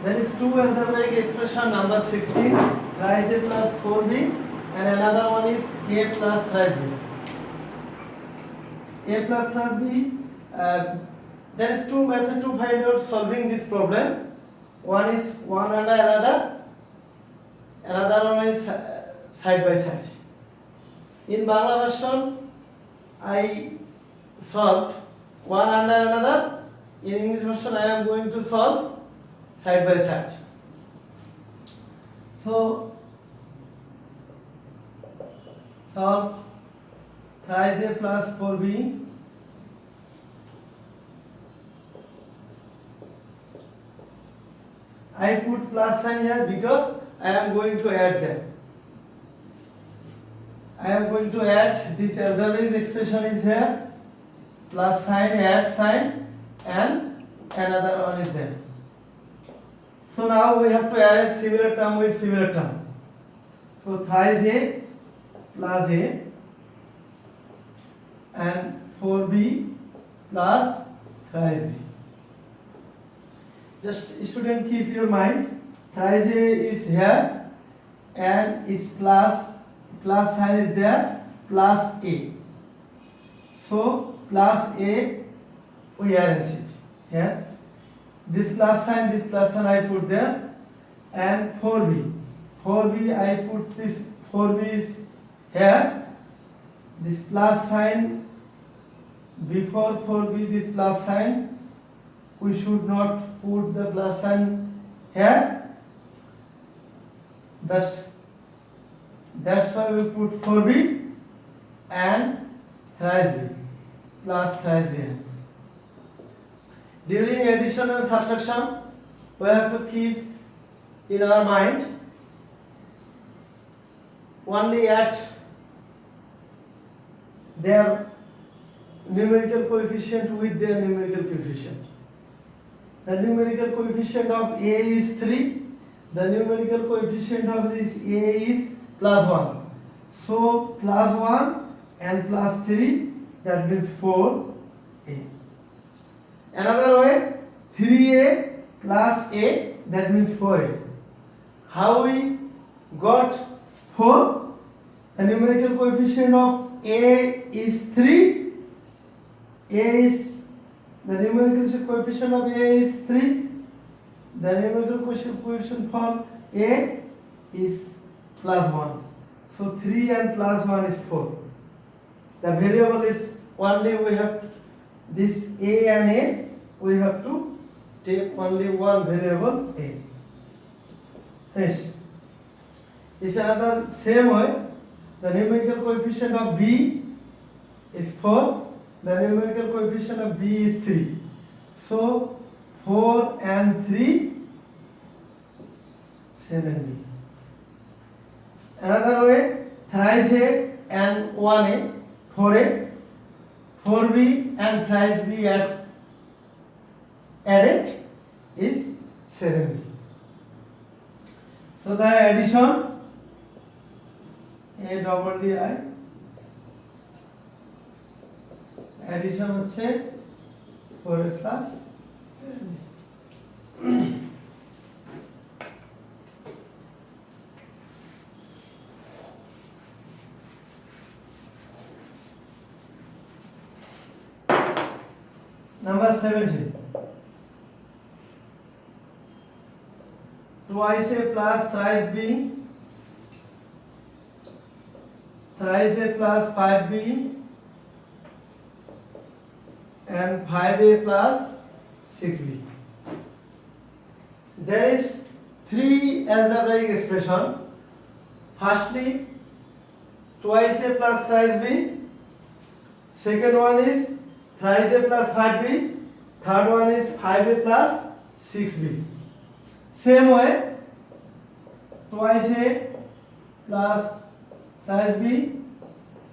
There is two algebraic expression number 16 thrice a plus 4b and another one is a plus thrice b. A plus thrice b. There is two methods to find out solving this problem. One is one under another one is side by side. In Bangla version I solved one under another. In English version I am going to solve side by side. So solve thrice a plus 4b I put plus sign here because I am going to add them. I am going to add this algebraic expression is here, plus sign, add sign, and another one is there. So now we have to arrange similar term with similar term. So thrice a plus a and 4b plus thrice b. Just student keep your mind, thrice a is here and is plus sign is there, plus a. So plus a we arrange it here. This plus sign I put there, and 4b I put this 4b is here. This plus sign before 4b, this plus sign we should not put the plus sign here. That's why we put 4b and thrice b plus thrice b. During addition and subtraction, we have to keep in our mind only at their numerical coefficient with their numerical coefficient. The numerical coefficient of a is 3. The numerical coefficient of this a is plus 1. So plus 1 and plus 3, that means 4a. Another way, 3a plus a, that means 4a. How we got 4? The numerical coefficient of a is 3. The numerical coefficient of a is 3. The numerical coefficient for a is plus 1. So 3 and plus 1 is 4. The variable is only we have this a and a, we have to take only one variable a. Finish. This another same way. The numerical coefficient of b is 4. The numerical coefficient of b is 3. So 4 and 3, 7b. Another way, thrice a and 1a, 4a, 4b and thrice b added is 7b. So the addition a double d I addition হচ্ছে 4a plus 7b. Number 17. Twice a plus thrice b, thrice a plus 5b, and 5a plus 6b. There is three algebraic expression. Firstly, twice a plus thrice b. Second one is thrice a plus 5b. Third one is 5a plus 6b. Same way, twice a plus thrice b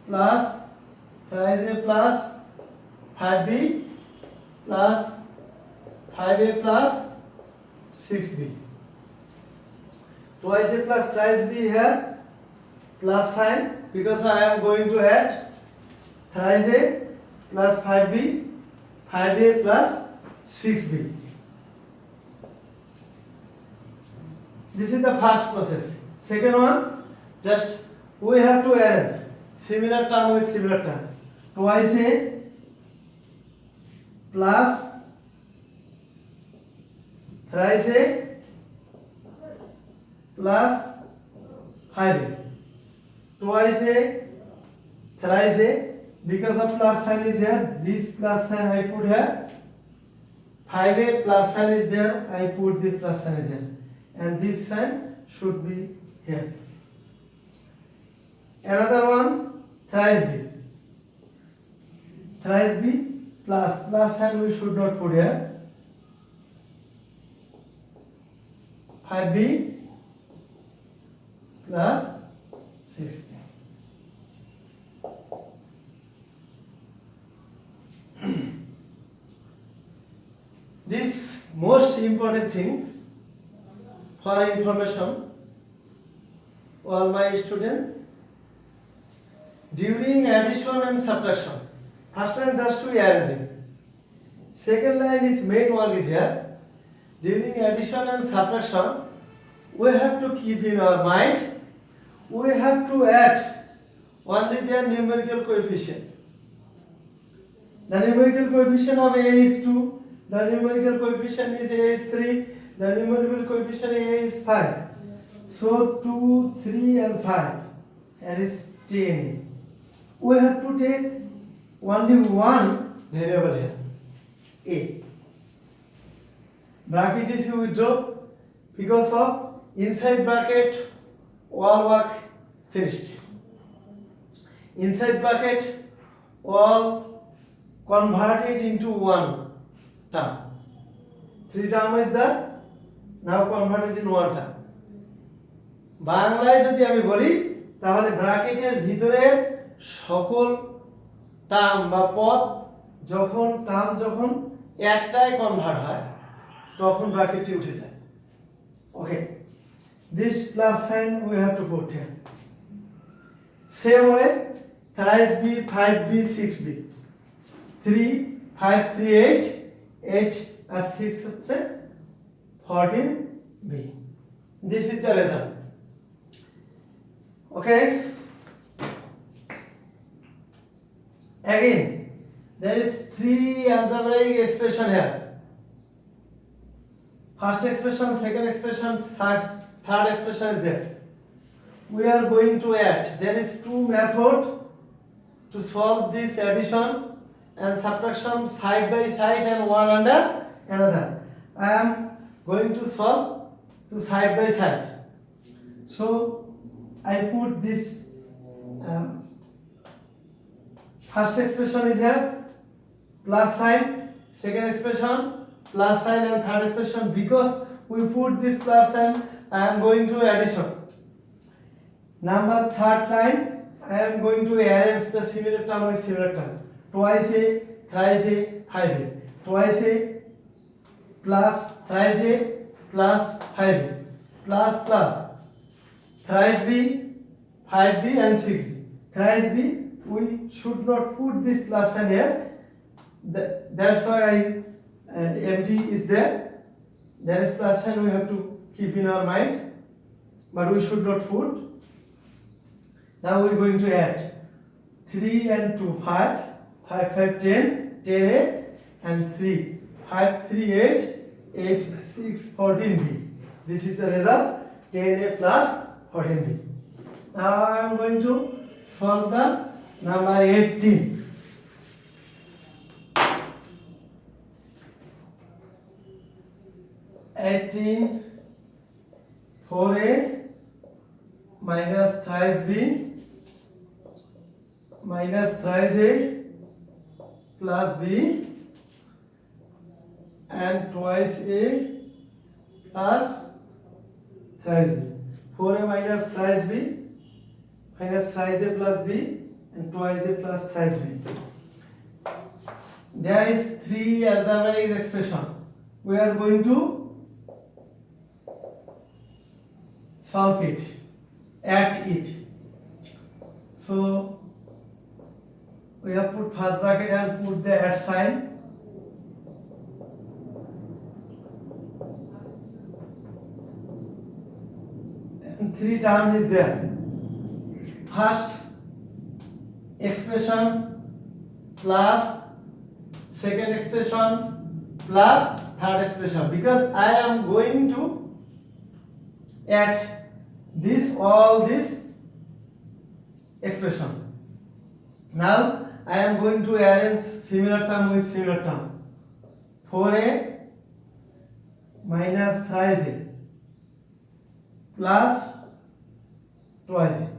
plus thrice a plus 5b plus 5a plus 6b. Twice a plus thrice b here, plus sign because I am going to add thrice a plus 5b, 5a plus 6b. This is the first process. Second one, just we have to arrange similar term with similar term. Twice a plus thrice a plus 5a. Twice a, thrice a, because of plus sign is here, this plus sign I put here. 5a plus sign is there, I put this plus sign is there. And this sign should be here. Another one, thrice b. Thrice b plus sign we should not put here. 5b plus 6b. These most important things for information, all my students, during addition and subtraction, first line just to arranging. Second line is main work is here. During addition and subtraction, we have to keep in our mind, we have to add only their numerical coefficient. The numerical coefficient of a is 2, the numerical coefficient is a is 3, the numerical coefficient a is 5. So 2, 3 and 5, here is 10. We have to take only one variable here, a. Bracket is you withdraw because of inside bracket all work finished. Inside bracket all converted into one term. 3 term is the now converted in one term. বাংলায় যদি আমি বলি তাহলে ব্র্যাকেটের ভিতরের সকল term বা পদ যখন একটাই কনভার্ট হয় তখন ব্র্যাকেটটি উঠে যায়। ওকে, this plus sign we have to put here. Same way, thrice b, 5b, 6b. 3, 5, 3, 8, 8 আর 6 হচ্ছে 14b. This is the result. Okay. Again, there is 3 algebraic expression here. First expression, second expression, third expression is there. We are going to add. There is 2 methods to solve this addition and subtraction side by side and one under another. I am going to solve to side by side. So I put this first expression is here, plus sign, second expression, plus sign and third expression. Because we put this plus sign, I am going to addition. Number third line, I am going to arrange the similar term with similar term. Twice a, thrice a, 5a. Twice a, plus, thrice a, plus 5a. Plus, thrice b, 5b and 6b. Thrice b, we should not put this plus sign here. That's why empty is there. There is plus sign we have to keep in our mind, but we should not put. Now we are going to add 3 and 2, 5, 5, 5, 10, 10a and 3, 5, 3, 8, 8, 6, 14b. This is the result, 10a plus 14b. Now I am going to solve the number 18. 18, 4a minus thrice b minus thrice a plus b and twice a plus thrice b. 4a minus thrice b minus thrice a plus b and twice a plus thrice b. There is 3 algebraic expression. We are going to solve it, add it. So we have put first bracket and put the add sign. and 3 terms is there. First expression plus second expression plus third expression, because I am going to add all this expression. Now I am going to arrange similar term with similar term. 4a minus thrice a plus twice a.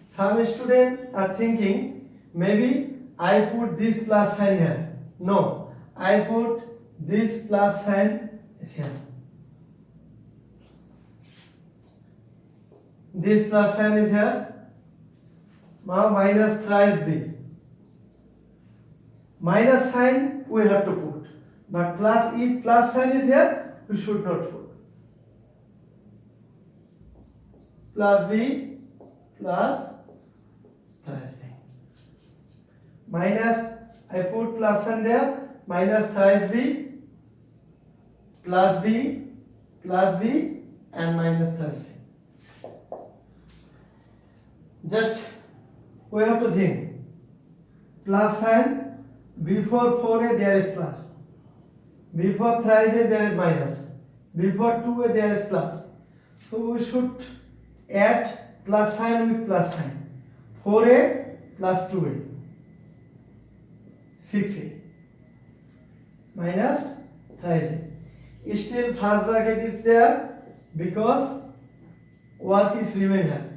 Some students are thinking maybe I put this plus sign here. No, I put this plus sign is here. This plus sign is here. Now minus thrice b. Minus sign we have to put, but plus, if plus sign is here, we should not put. Plus b plus thrice b. Minus, I put plus sign there, minus thrice b plus b and minus thrice b. Just we have to think. Plus sign, before 4a there is plus, before thrice a there is minus, before 2a there is plus. So we should add plus sign with plus sign. 4a plus 2a, 6a minus thrice a. Still first bracket is there because work is remain here.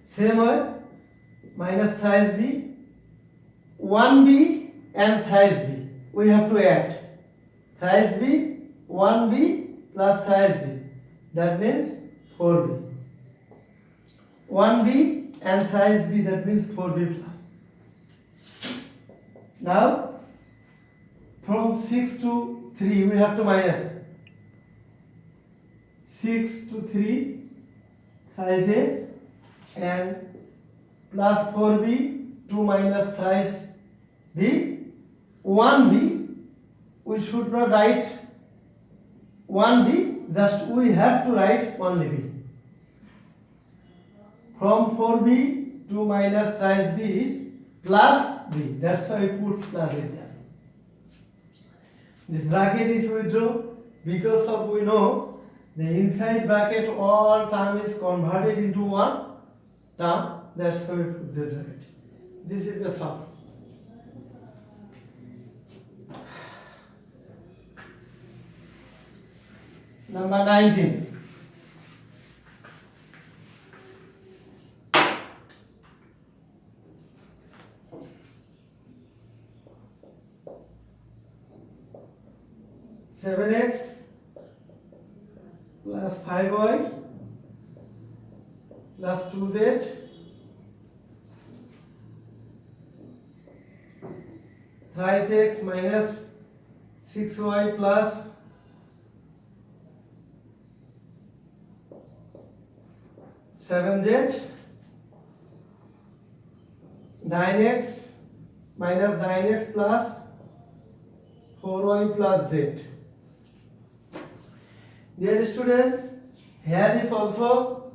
Same way, minus thrice b, 1b and thrice b we have to add. Thrice b, 1b plus thrice b, that means 4b. 1b and thrice b, that means 4b plus. Now from 6 to 3 we have to minus. 6 to 3 thrice a and plus 4b, 2 minus thrice b, 1b, we should not write 1b, just we have to write only b. From 4b to minus thrice b is plus b, that's why we put plus is there. This bracket is withdrawn because of we know the inside bracket all term is converted into one term, that's why we put the bracket. This is the sum. Number 19. Seven x plus 5y plus 2z thrice x minus 6y plus 7z, 9x minus 9x plus 4y plus z. Dear student, here is also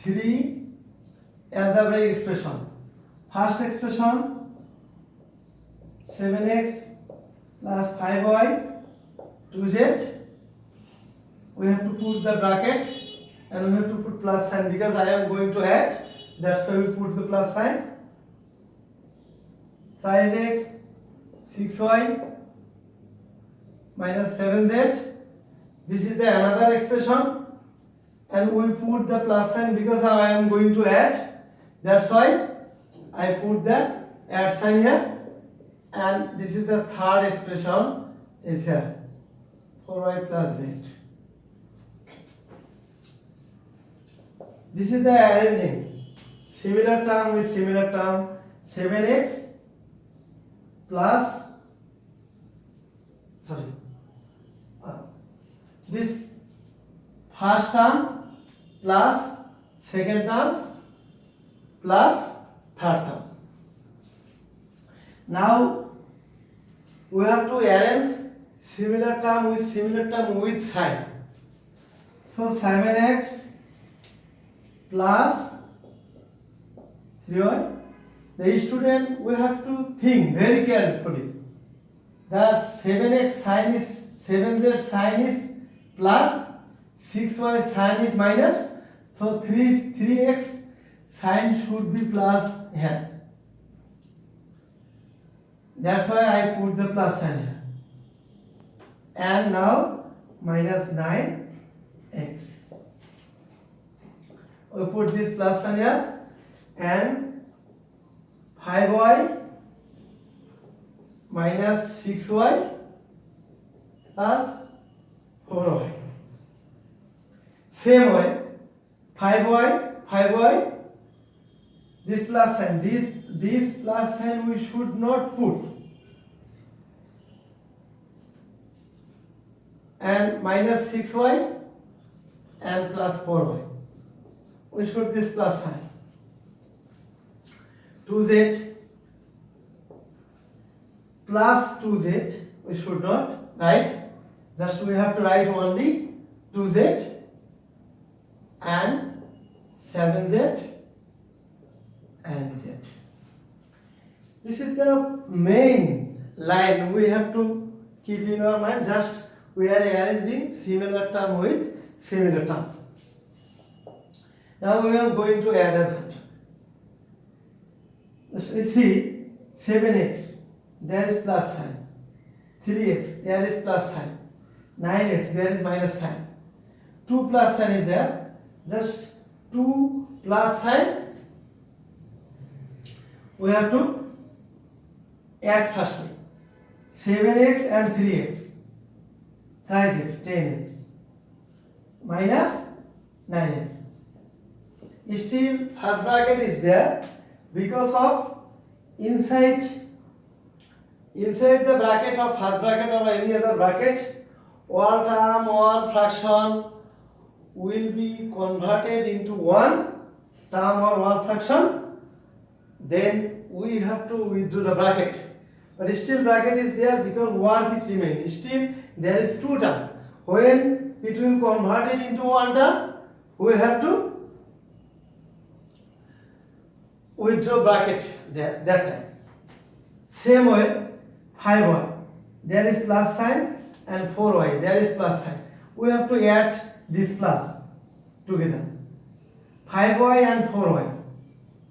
3 algebraic expression. First expression 7x plus 5y 2z. We have to put the bracket and we have to put plus sign because I am going to add, that's why we put the plus sign. Thrice x 6y minus 7z. This is the another expression and we put the plus sign because I am going to add, that's why I put the add sign here. And this is the third expression is here, 4y plus z. This is the arranging similar term with similar term. 7x plus this first term plus second term plus third term. Now we have to arrange similar term with sign. So 7x plus 3y. The student, we have to think very carefully. The 7x sine is 7z sine is plus 6y sine is minus. So 3x sine should be plus here. That's why I put the plus sign here. And now minus 9x. We put this plus sign here and 5y minus 6y plus 4y. Same way, 5y, this plus sign, this plus sign we should not put. And minus 6y and plus 4y. We should this plus sign. 2z plus 2z we should not write, just we have to write only 2z and 7z and z. This is the main line we have to keep in our mind. Just we are arranging similar term with similar term. Now we are going to add a subtract. Let's see, 7x, there is plus sign. 3x, there is plus sign. 9x, there is minus sign. 2 plus sign is there. Just 2 plus sign we have to add firstly. 7x and 3x. Thrice x, 10x. Minus 9x. Still first bracket is there because of inside the bracket of first bracket or any other bracket, all term, all fraction will be converted into one term or one fraction. Then we have to withdraw the bracket. But still bracket is there because work is remaining. Still there is two term. When it will convert it into one term, we have to withdraw bracket there that time. Same way, 5y, there is plus sign, and 4y, there is plus sign. We have to add this plus together. 5y and 4y,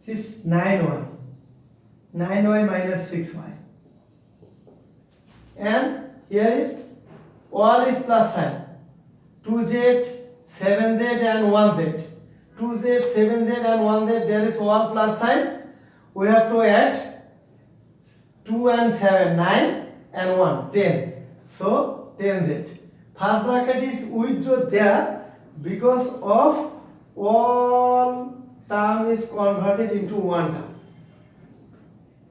this is 9y. 9y minus 6y. And here is all is plus sign. 2z, 7z and 1z. 2z, 7z and 1z, there is all plus sign. We have to add 2 and 7, 9 and 1, 10. So 10z. First bracket is withdrawn there because of all term is converted into one term.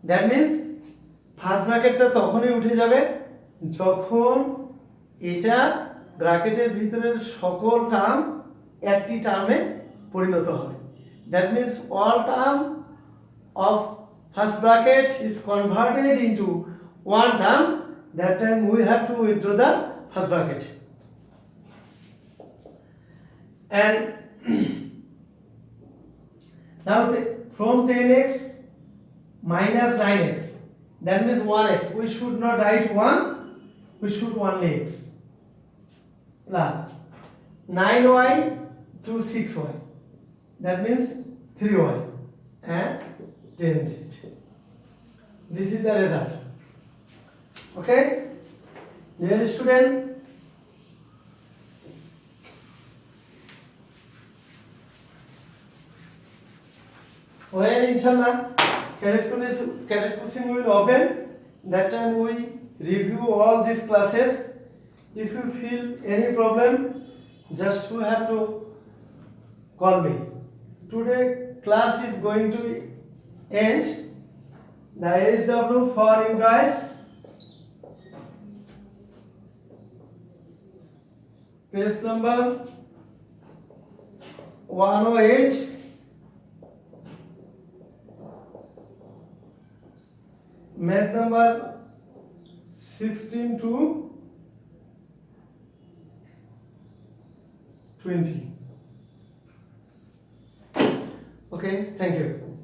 That means first ব্র্যাকেটটা তখনই উঠে যাবে যখন এটা ব্র্যাকেটের ভিতরের সকল term একটি টার্মে পরিণত হবে। That means all term of first bracket is converted into one term, that time we have to withdraw the first bracket. And now from 10x minus 9x, that means 1x. We should not write 1, we should only x. Plus 9y to 6y, that means 3y and 10z. This is the result. Okay, dear student, when inshallah calculation will open, that time we review all these classes. If you feel any problem, just you have to call me. Today class is going to end. The SW for you guys, page number 108, math number 16 to 20. Okay, thank you.